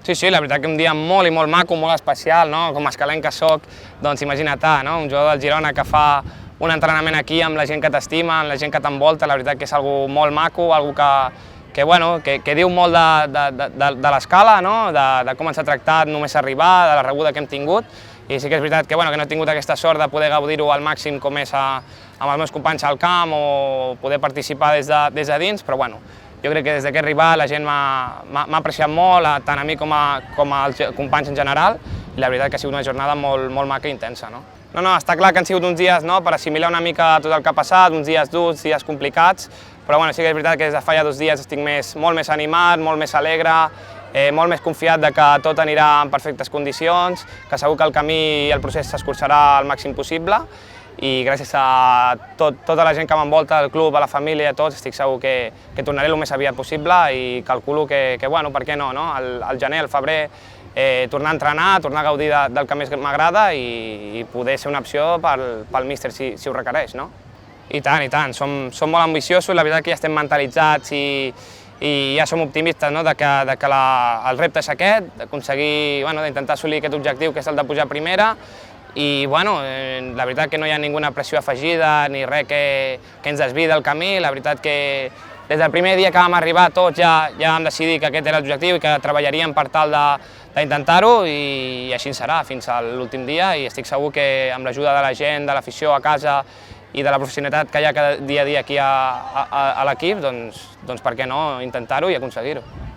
Sí, sí, la veritat que un dia molt i molt maco, molt especial, no? Com a escalenc que soc, doncs imagina't, no? Un jugador del Girona que fa un entrenament aquí amb la gent que t'estima, amb la gent que t'envolta, la veritat que és algo molt maco, algo que diu molt de l'escala, no? De com ens ha tractat només arribar, de la rebuda que hem tingut, i sí que és veritat que no he tingut aquesta sort de poder gaudir-ho al màxim com és amb els meus companys al camp o poder participar des de dins, però jo crec que des que he arribat la gent m'ha apreciat molt, tant a mi com als companys en general, i la veritat que ha sigut una jornada molt maca i intensa. No, està clar que han sigut uns dies per assimilar una mica tot el que ha passat, uns dies durs, dies complicats, però sí que és veritat que des de fa ja 2 dies estic molt més animat, molt més alegre, molt més confiat que tot anirà en perfectes condicions, que segur que el camí i el procés s'escurçarà al màxim possible, i gràcies a tota la gent que m'envolta, al club, a la família, a tots, estic segur que tornaré el més aviat possible i calculo que per què no? Al gener, al febrer, tornar a entrenar, tornar a gaudir del que més m'agrada i poder ser una opció pel míster si ho requereix. I tant, som molt ambiciosos, la veritat que ja estem mentalitzats i ja som optimistes que el repte és aquest, d'aconseguir, d'intentar assolir aquest objectiu que és el de pujar a primera, i la veritat que no hi ha ninguna pressió afegida ni res que ens desviï del camí. La veritat que des del primer dia que vam arribar tots ja vam decidir que aquest era l'objectiu i que treballaríem per tal d'intentar-ho, i així serà fins a l'últim dia, i estic segur que amb l'ajuda de la gent, de l'afició a casa i de la professionalitat que hi ha cada dia a dia aquí a l'equip, doncs per què no intentar-ho i aconseguir-ho.